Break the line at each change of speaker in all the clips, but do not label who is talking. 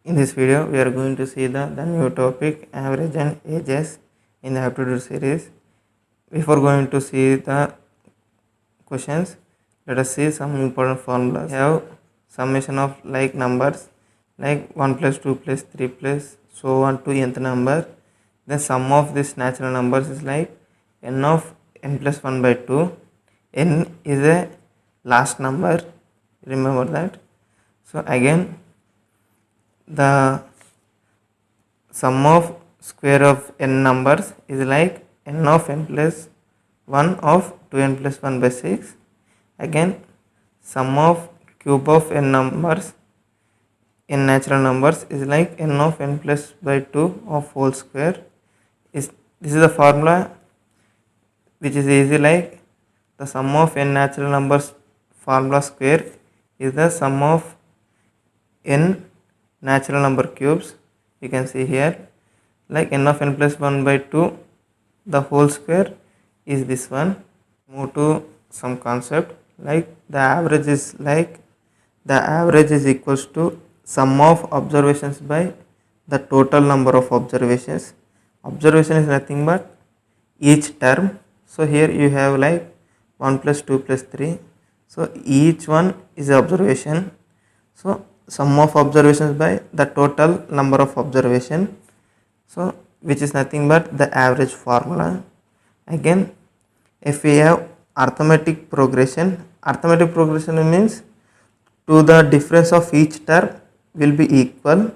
In this video, we are going to see the new topic average and ages in the Aptitude series. Before going to see the questions, let us see some important formulas. We have summation of like numbers like 1 plus 2 plus 3 plus so on to nth number. The sum of these natural numbers is like n of n plus 1 by 2. N is a last number, remember that. So again, the sum of square of n numbers is like n of n plus 1 of 2n plus 1 by 6. Again, sum of cube of n numbers, n natural numbers, is like n of n plus by 2 of whole square. This is the formula which is easy, like the sum of n natural numbers formula square is the sum of n natural number cubes. You can see here, like n of n plus 1 by 2 the whole square is this one. Move to some concept, like the average is equals to sum of observations by the total number of observations. Observation is nothing but each term. So here you have like 1 plus 2 plus 3. So each one is observation. So sum of observations by the total number of observation, so which is nothing but the average formula. Again, if we have arithmetic progression means to the difference of each term will be equal.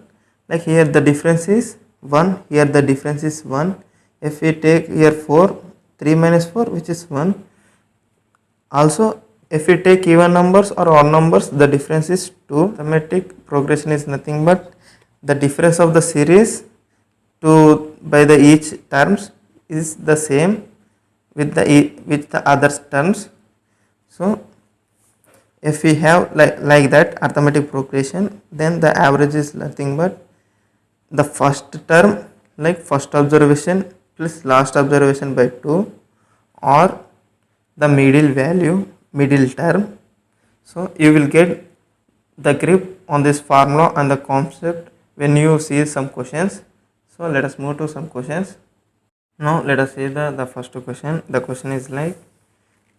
Like here the difference is 1, here the difference is 1. If we take here 4, 3 minus 4, which is 1. Also, if we take even numbers or odd numbers, the difference is 2. Arithmetic progression is nothing but the difference of the series by the each terms is the same with the other terms. So if we have like that arithmetic progression, then the average is nothing but the first term, like first observation plus last observation by 2, or the middle term. So you will get the grip on this formula and the concept when you see some questions. So let us move to some questions. Now let us see the first question. The question is like,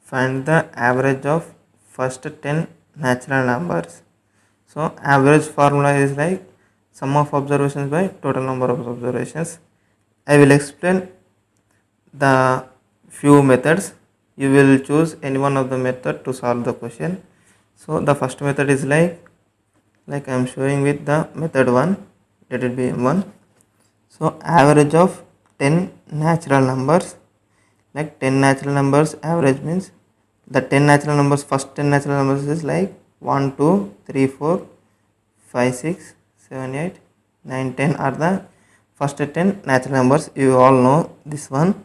find the average of first 10 natural numbers. So average formula is like sum of observations by total number of observations. I will explain the few methods. You will choose any one of the method to solve the question. So the first method is like I am showing with the method 1, let it be 1. So average of 10 natural numbers, like 10 natural numbers average means the 10 natural numbers, first 10 natural numbers is like 1, 2, 3, 4, 5, 6, 7, 8, 9, 10 are the first 10 natural numbers. You all know this one.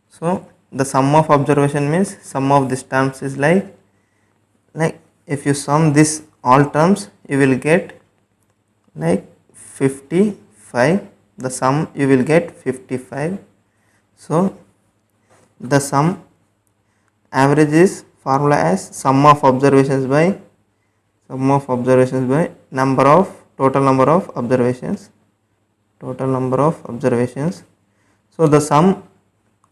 So the sum of observation means sum of these terms is like if you sum this all terms you will get like 55. The sum you will get 55. So the sum average is formula as sum of observations by total number of observations. So the sum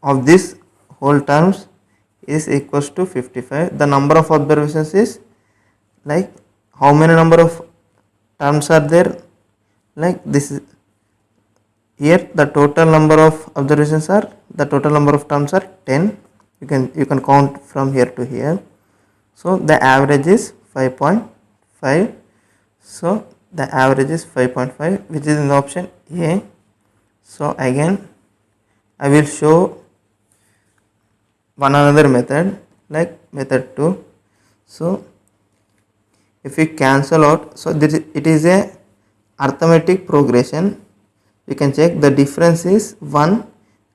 of this whole terms is equals to 55. The number of observations is like how many number of terms are there, like this is here the total number of observations are, the total number of terms are 10. You can count from here to here. So the average is 5.5. So the average is 5.5, which is in the option A. So again I will show one another method, like method 2. So if we cancel out, so it is a arithmetic progression. You can check the difference is 1.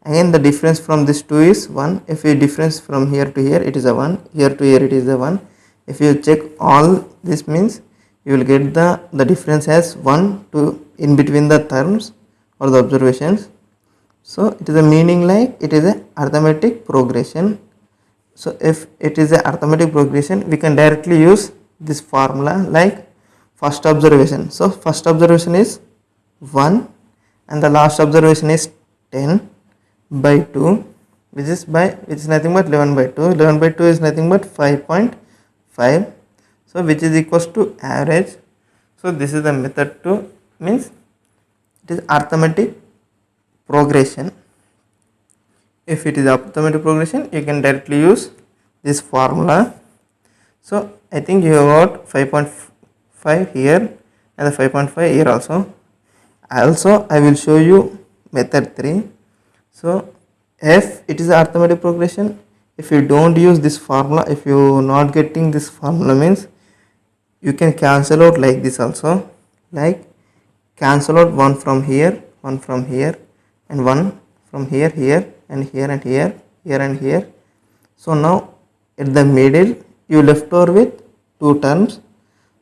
Again the difference from this 2 is 1. If we difference from here to here, it is a 1. Here to here it is a 1. If you check all this means you will get the difference as 1 to in between the terms or the observations. So it is a meaning like it is a arithmetic progression. So if it is a arithmetic progression, we can directly use this formula, like first observation. So first observation is 1 and the last observation is 10 by 2, which is nothing but 11 by 2. 11 by 2 is nothing but 5.5. So which is equals to average. So this is the method to, means it is arithmetic progression. If it is arithmetic progression, you can directly use this formula. So I think you have got 5.5 here and the 5.5 here also. I will show you method 3. So if it is arithmetic progression, if you don't use this formula, if you not getting this formula, means you can cancel out like this also, like cancel out one from here, one from here, and one from here, here, and here, and here, here, and here. So now at the middle you left over with two terms.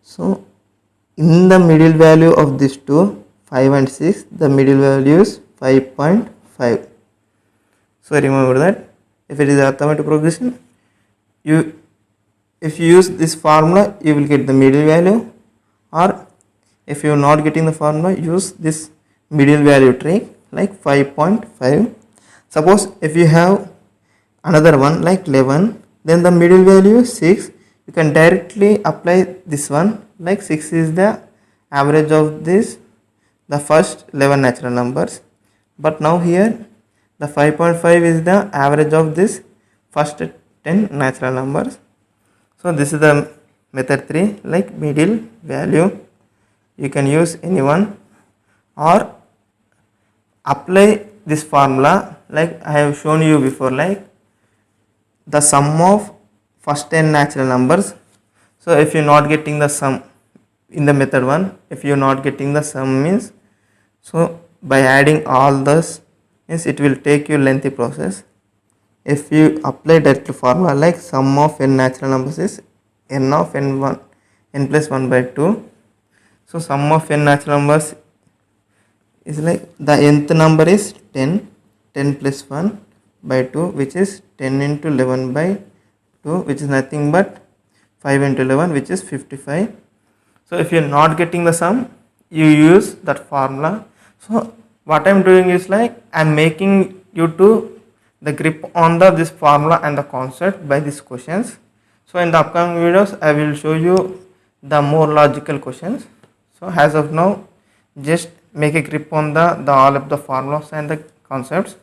So in the middle value of these two, 5 and 6, the middle value is 5.5. So remember that if it is arithmetic progression, if you use this formula, you will get the middle value, or if you are not getting the formula, use this middle value trick like 5.5. Suppose if you have another one like 11, then the middle value is 6. You can directly apply this one, like 6 is the average of this, the first 11 natural numbers. But now here the 5.5 is the average of this first 10 natural numbers. So this is the method 3, like middle value. You can use any one or apply this formula like I have shown you before, like the sum of first 10 natural numbers. So if you are not getting the sum in the method 1, if you are not getting the sum, means, so by adding all this, means it will take you lengthy process. If you apply direct formula like sum of n natural numbers is n of n1, n plus 1 by 2. So sum of n natural numbers is like the nth number is 10, 10 plus 1 by 2, which is 10 into 11 by 2, which is nothing but 5 into 11, which is 55. So if you are not getting the sum, you use that formula. So what I am doing is like I am making you to the grip on this formula and the concept by these questions. So in the upcoming videos, I will show you the more logical questions. So as of now, just make a grip on the all of the formulas and the concepts.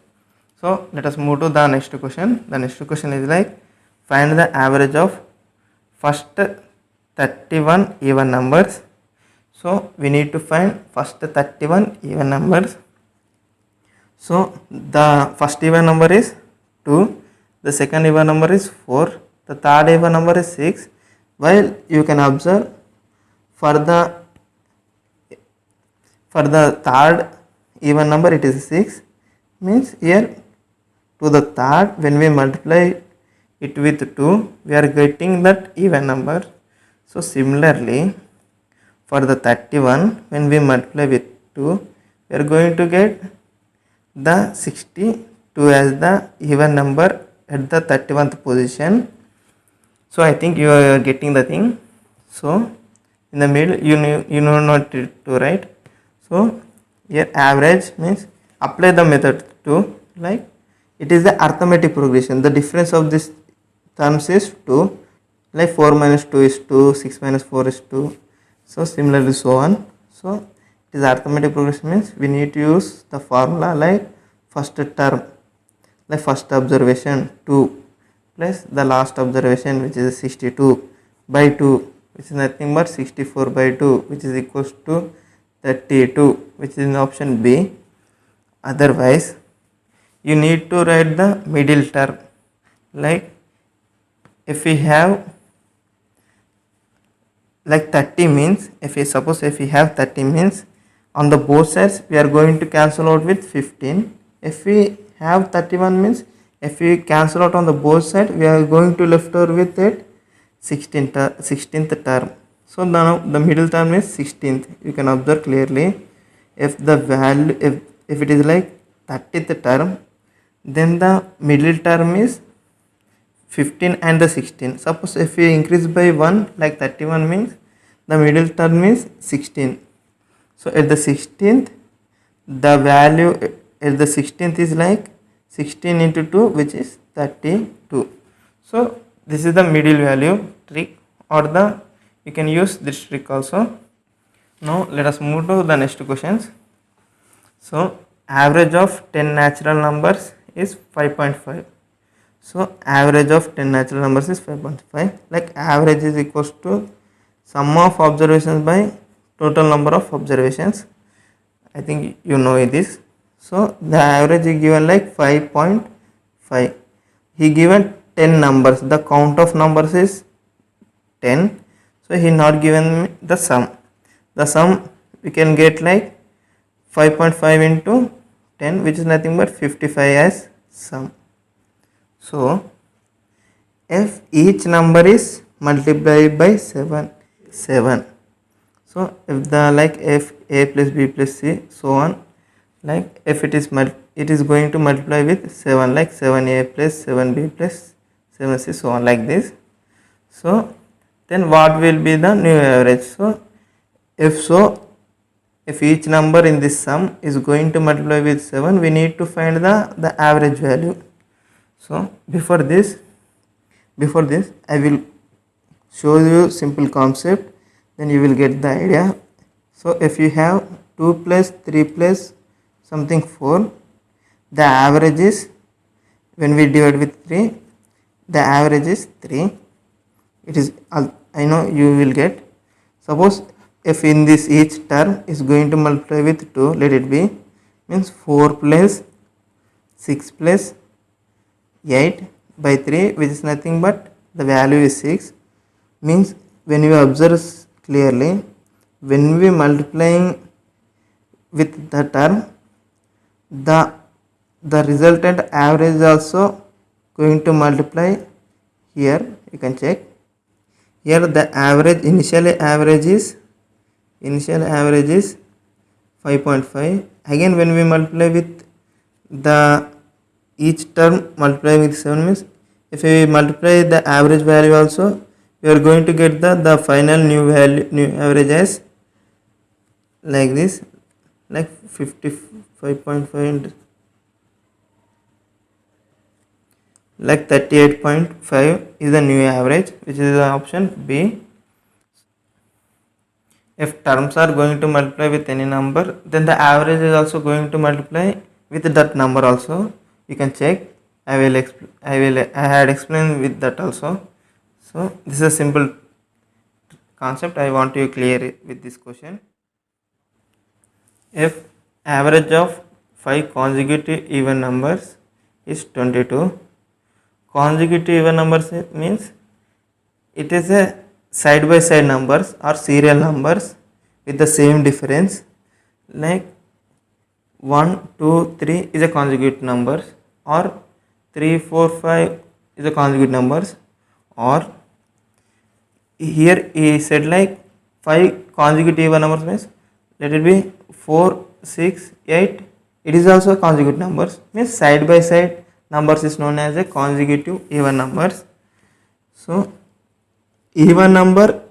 So let us move to the next question. The next question is like find the average of first 31 even numbers. So we need to find first 31 even numbers. So the first even number is 2, the second even number is 4, the third even number is 6. While you can observe for the third even number it is 6, means here to the third when we multiply it with 2, we are getting that even number. So similarly for the 31 when we multiply with 2, we are going to get the 62 as the even number at the 31st position. So I think you are getting the thing. So in the middle you know not to write. So here average means apply the method 2, like it is the arithmetic progression. The difference of this terms is 2, like 4 minus 2 is 2, 6 minus 4 is 2. So similarly so on. So it is arithmetic progression, means we need to use the formula like first term, like first observation 2 plus the last observation, which is 62 by 2, which is nothing but 64 by 2, which is equals to 32, which is in option B. Otherwise you need to write the middle term, like if we have like 30 means, if we have 30 means on the both sides we are going to cancel out with 15. If we have 31 means if we cancel out on the both sides, we are going to left over with it 16th term. So now the middle term is 16th. You can observe clearly. If the value, if it is like 30th term, then the middle term is 15 and the 16. Suppose if we increase by 1, like 31 means the middle term is 16. So at the 16th, the value at the 16th is like 16 into 2, which is 32. So this is the middle value trick, or the you can use this trick also. Now let us move to the next questions. So average of 10 natural numbers is 5.5. So average of 10 natural numbers is 5.5. Like average is equals to sum of observations by total number of observations. I think you know this. So the average is given like 5.5. He given 10 numbers. The count of numbers is 10. So he not given me the sum. The sum we can get like 5.5 into 10, which is nothing but 55 as sum. So if each number is multiplied by 7. So if the like if a plus b plus c so on, like if it is going to multiply with 7, like 7a plus 7b plus 7c so on, like this. So then what will be the new average? So if each number in this sum is going to multiply with 7, we need to find the average value. So before this I will show you simple concept, then you will get the idea. So if you have 2 plus 3 plus something 4, the average is, when we divide with 3, the average is 3. It is, I know you will get. Suppose if in this each term is going to multiply with 2, let it be, means 4 plus 6 plus 8 by 3, which is nothing but the value is 6. Means when you observe clearly, when we multiplying with the term, the resultant average is also going to multiply here. You can check here, the average initial average is 5.5. again when we multiply with the each term multiplying with 7, means if we multiply the average value also, we are going to get the final new average as like this, like 55.5 like 38.5 is the new average, which is the option B. If terms are going to multiply with any number, then the average is also going to multiply with that number also. You can check. I had explained with that also. So this is a simple concept. I want you to clear it with this question. If average of 5 consecutive even numbers is 22, consecutive even numbers means it is a side by side numbers or serial numbers with the same difference, like 1, 2, 3 is a consecutive numbers, or 3, 4, 5 is a consecutive numbers, or here he said like 5 consecutive even numbers means let it be 4, 6, 8, it is also consecutive numbers, means side by side numbers is known as a consecutive even numbers. So even number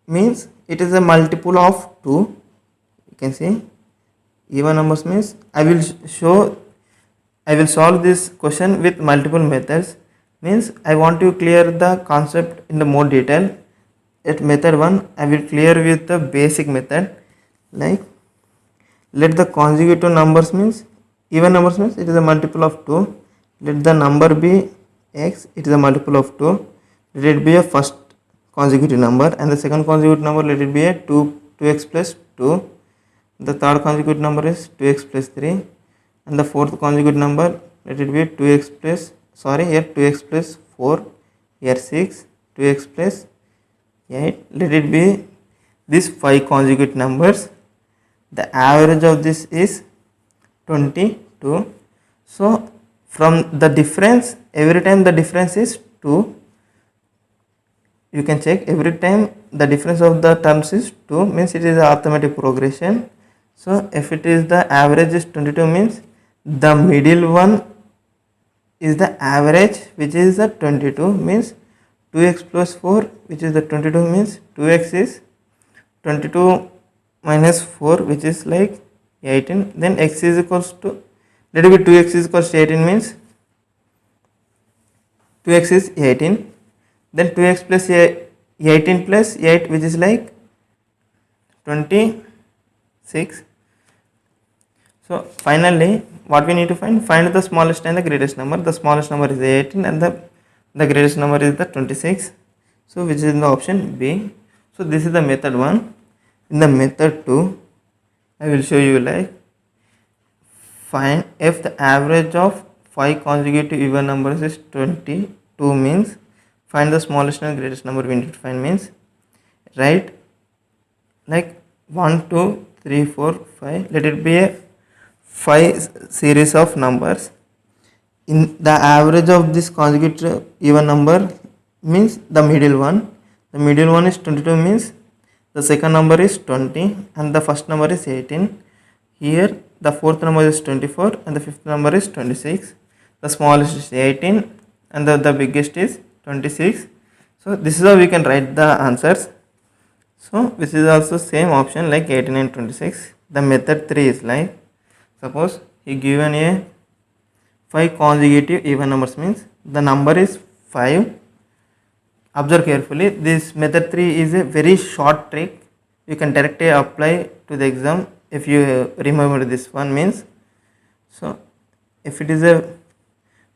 means it is a multiple of 2. You can see even numbers means I will solve this question with multiple methods. Means I want to clear the concept in the more detail. At method 1 I will clear with the basic method, like let the consecutive numbers means even numbers means it is a multiple of 2. Let the number be x, it is a multiple of 2. Let it be a first consecutive number, and the second consecutive number let it be a 2x plus 2. The third consecutive number is 2x plus 3, and the fourth consecutive number let it be 2x plus, here 2x plus 4, here 6, 2x plus 8. Let it be these 5 consecutive numbers. The average of this is 22. So from the difference, every time the difference is 2, you can check every time the difference of the terms is 2, means it is a arithmetic progression. So if it is the average is 22, means the middle one is the average, which is the 22, means 2x plus 4, which is the 22, means 2x is 22 minus 4, which is like 18. Then x is equals to, let it be 2x is equals to 18 means 2x is 18. Then 2x plus 18 plus 8, which is like 26. So finally, what we need to find the smallest and the greatest number. The smallest number is 18 and the greatest number is the 26. So which is in the option B. So this is the method 1. In the method 2, I will show you like find if the average of 5 consecutive even numbers is 22 means find the smallest and greatest number we need to find means write like 1, 2, 3, 4, 5. Let it be a 5 series of numbers. In the average of this consecutive even number means the middle one. The middle one is 22 means the second number is 20 and the first number is 18. Here the fourth number is 24 and the fifth number is 26. The smallest is 18 and the biggest is 26. So this is how we can write the answers. So this is also same option like 18 and 26. The method 3 is like, suppose he given a 5 consecutive even numbers means the number is 5. Observe carefully, this method 3 is a very short trick. You can directly apply to the exam if you remember this one means. So if it is a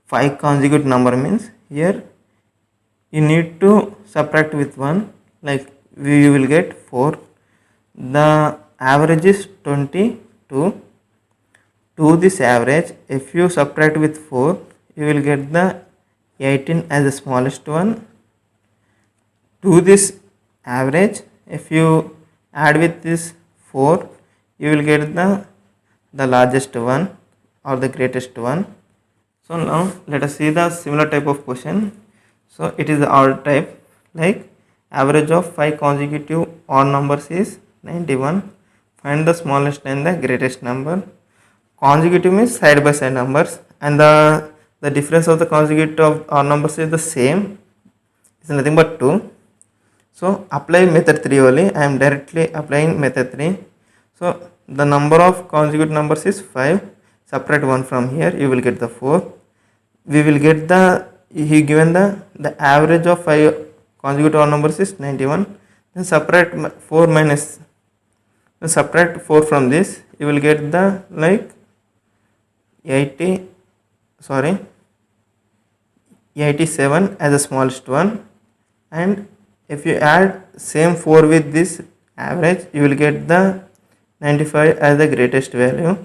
5 consecutive number means here you need to subtract with 1, like we will get 4. The average is 22. To this average, if you subtract with 4, you will get the 18 as the smallest one. To this average, if you add with this 4, you will get the largest one or the greatest one. So now let us see the similar type of question. So it is the odd type, like average of 5 consecutive odd numbers is 91. Find the smallest and the greatest number. Consecutive means side by side numbers, and the difference of the consecutive of odd numbers is the same. It's nothing but 2. So apply method 3 only. I am directly applying method 3. So the number of consecutive numbers is 5. Subtract 1 from here, you will get the 4. We will get he given the average of 5 consecutive odd numbers is 91. Then subtract 4 from this, you will get the like 87 as the smallest one, and if you add same 4 with this average, you will get the 95 as the greatest value.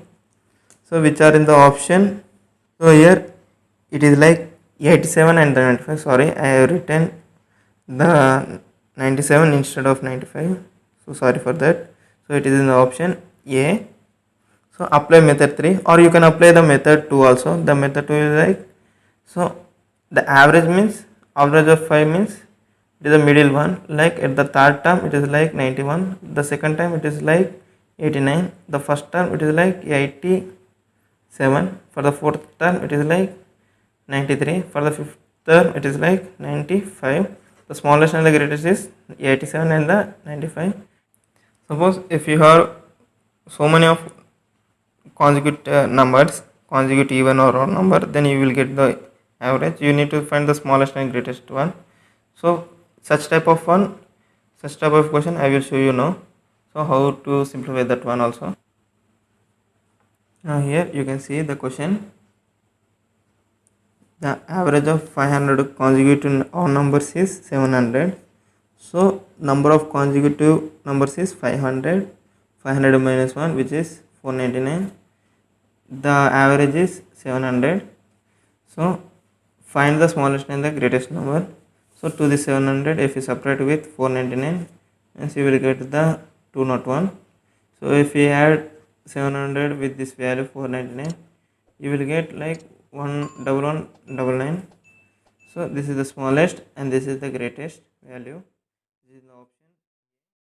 So which are in the option? So here it is like 87 and the 95. Sorry, I have written the 97 instead of 95. So sorry for that. So it is in the option A. So apply method 3, or you can apply the method 2 also. The method 2 is like, so the average means average of 5 means it is the middle one, like at the third term it is like 91, the second time it is like 89, the first term it is like 87, for the fourth term it is like 93, for the fifth term it is like 95. The smallest and the greatest is 87 and the 95. Suppose if you have so many of consecutive numbers, consecutive even or odd number, then you will get the average. You need to find the smallest and greatest one. So such type of question I will show you now. So how to simplify that one also. Now here you can see the question. The average of 500 consecutive odd numbers is 700. So number of consecutive numbers is 500. 500 minus 1, which is 499. The average is 700. So find the smallest and the greatest number. So to the 700, if you subtract with 499, and you will get the 201. So if you add 700 with this value 499, you will get like 11199. So this is the smallest and this is the greatest value.